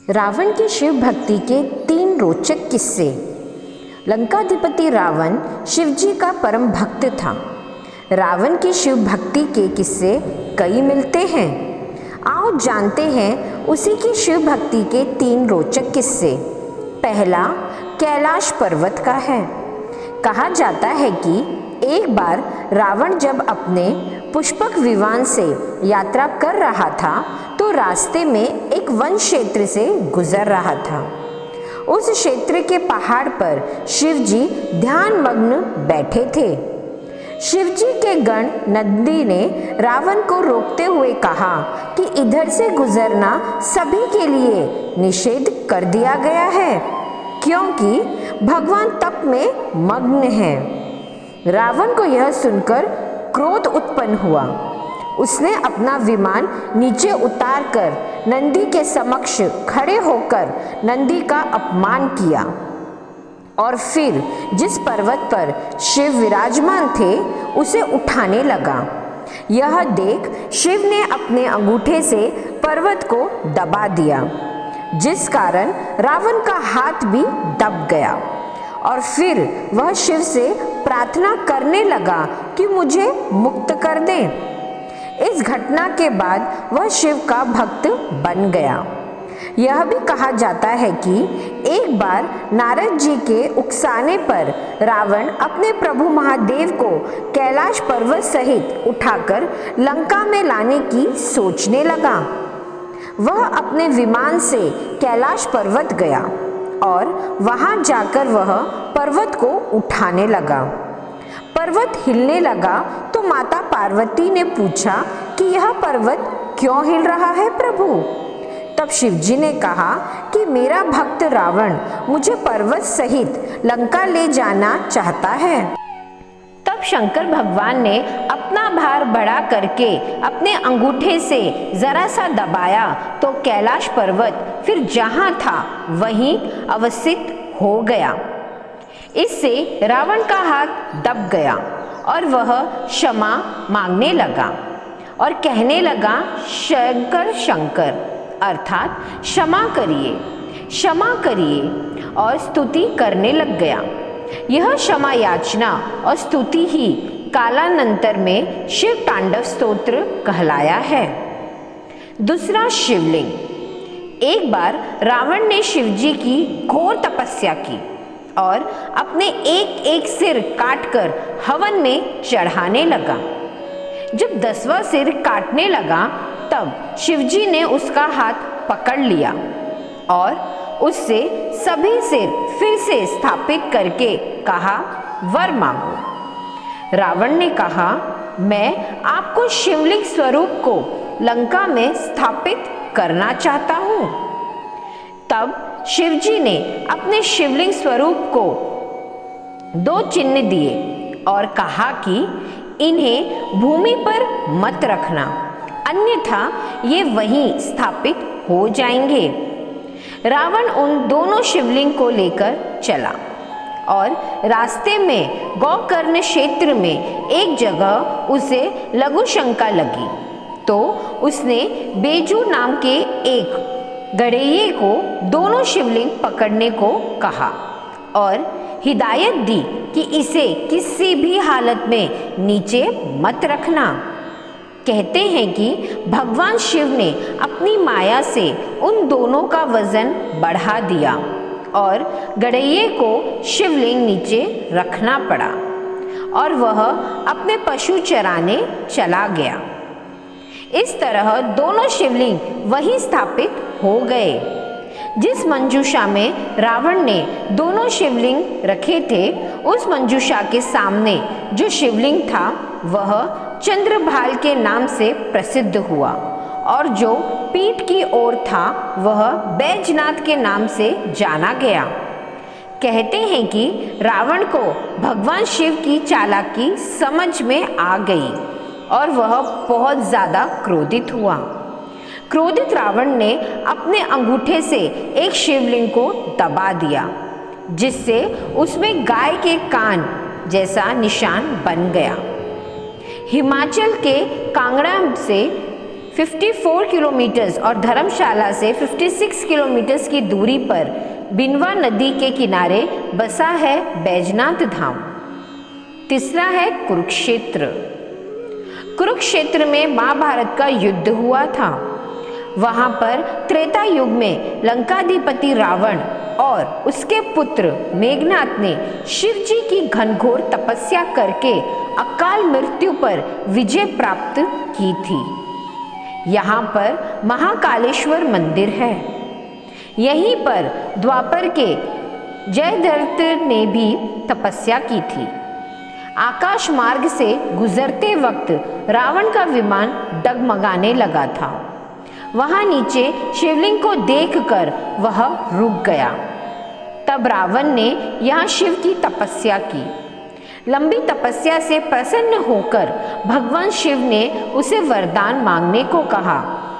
रावण की शिव भक्ति के 3 रोचक किस्से। लंकाधिपति रावण शिवजी का परम भक्त था। रावण की शिव भक्ति के किस्से कई मिलते हैं। आओ जानते हैं उसी की शिव भक्ति के 3 रोचक किस्से। पहला कैलाश पर्वत का है। कहा जाता है कि एक बार रावण जब अपने पुष्पक विमान से यात्रा कर रहा था तो रास्ते में एक वन क्षेत्र से गुजर रहा था। उस क्षेत्र के पहाड़ पर शिवजी ध्यान मग्न बैठे थे। शिवजी के गण नंदी ने रावण को रोकते हुए कहा कि इधर से गुजरना सभी के लिए निषेध कर दिया गया है, क्योंकि भगवान तप में मग्न हैं। रावण को यह सुनकर क्रोध उत्पन्न हुआ। उसने अपना विमान नीचे उतारकर नंदी के समक्ष खड़े होकर नंदी का अपमान किया और फिर जिस पर्वत पर शिव विराजमान थे उसे उठाने लगा। यह देख शिव ने अपने अंगूठे से पर्वत को दबा दिया, जिस कारण रावण का हाथ भी दब गया और फिर वह शिव से प्रार्थना करने लगा कि मुझे मुक्त कर दे। इस घटना के बाद वह शिव का भक्त बन गया। यह भी कहा जाता है कि एक बार नारद जी के उकसाने पर रावण अपने प्रभु महादेव को कैलाश पर्वत सहित उठाकर लंका में लाने की सोचने लगा। वह अपने विमान से कैलाश पर्वत गया और वहां जाकर वह पर्वत को उठाने लगा। पर्वत हिलने लगा तो माता पार्वती ने पूछा कि यह पर्वत क्यों हिल रहा है प्रभु? तब शिवजी ने कहा कि मेरा भक्त रावण मुझे पर्वत सहित लंका ले जाना चाहता है। तब शंकर भगवान ने अपना भार बढ़ा करके अपने अंगूठे से जरा सा दबाया तो कैलाश पर्वत फिर जहां था वहीं अवस्थित हो गया। इससे रावण का हाथ दब गया और वह क्षमा मांगने लगा और कहने लगा, शंकर शंकर अर्थात क्षमा करिए और स्तुति करने लग गया। यह क्षमा याचना और स्तुति ही कालानंतर में शिव तांडव स्तोत्र कहलाया है। दूसरा शिवलिंग। एक बार रावण ने शिवजी की घोर तपस्या की और अपने एक एक सिर काटकर हवन में चढ़ाने लगा। जब 10वां सिर काटने लगा तब शिवजी ने उसका हाथ पकड़ लिया और उससे सभी सिर फिर से स्थापित करके कहा, वर मांगो। रावण ने कहा, मैं आपको शिवलिंग स्वरूप को लंका में स्थापित करना चाहता हूँ। तब शिवजी ने अपने शिवलिंग स्वरूप को 2 चिन्ह दिए और कहा कि इन्हें भूमि पर मत रखना, अन्यथा ये वहीं स्थापित हो जाएंगे। रावण उन दोनों शिवलिंग को लेकर चला और रास्ते में गोकर्ण क्षेत्र में एक जगह उसे लघु शंका लगी तो उसने बेजू नाम के एक गड़ेये को दोनों शिवलिंग पकड़ने को कहा और हिदायत दी कि इसे किसी भी हालत में नीचे मत रखना। कहते हैं कि भगवान शिव ने अपनी माया से उन दोनों का वजन बढ़ा दिया और गड़ेये को शिवलिंग नीचे रखना पड़ा और वह अपने पशु चराने चला गया। इस तरह दोनों शिवलिंग वहीं स्थापित हो गए। जिस मंजूषा में रावण ने दोनों शिवलिंग रखे थे उस मंजूषा के सामने जो शिवलिंग था वह चंद्रभाल के नाम से प्रसिद्ध हुआ और जो पीठ की ओर था वह बैजनाथ के नाम से जाना गया। कहते हैं कि रावण को भगवान शिव की चालाकी समझ में आ गई और वह बहुत ज़्यादा क्रोधित हुआ। क्रोधित रावण ने अपने अंगूठे से एक शिवलिंग को दबा दिया, जिससे उसमें गाय के कान जैसा निशान बन गया। हिमाचल के कांगड़ा से 54 किलोमीटर और धर्मशाला से 56 किलोमीटर की दूरी पर बिनवा नदी के किनारे बसा है बैजनाथ धाम। तीसरा है कुरुक्षेत्र। कुरुक्षेत्र में महाभारत का युद्ध हुआ था। वहां पर त्रेता युग में लंकाधिपति रावण और उसके पुत्र मेघनाथ ने शिव जी की घनघोर तपस्या करके अकाल मृत्यु पर विजय प्राप्त की थी। यहाँ पर महाकालेश्वर मंदिर है। यहीं पर द्वापर के जयद्रथ ने भी तपस्या की थी। आकाश मार्ग से गुजरते वक्त रावण का विमान डगमगाने लगा था। वहां नीचे शिवलिंग को देखकर वह रुक गया। तब रावण ने यहाँ शिव की तपस्या की। लंबी तपस्या से प्रसन्न होकर भगवान शिव ने उसे वरदान मांगने को कहा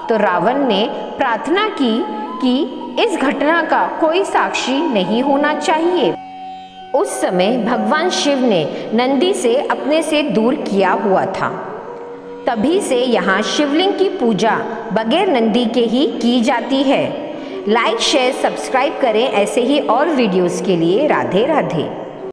तो रावण ने प्रार्थना की कि इस घटना का कोई साक्षी नहीं होना चाहिए। उस समय भगवान शिव ने नंदी से अपने से दूर किया हुआ था। तभी से यहाँ शिवलिंग की पूजा बगैर नंदी के ही की जाती है। लाइक शेयर सब्सक्राइब करें ऐसे ही और वीडियोस के लिए। राधे राधे।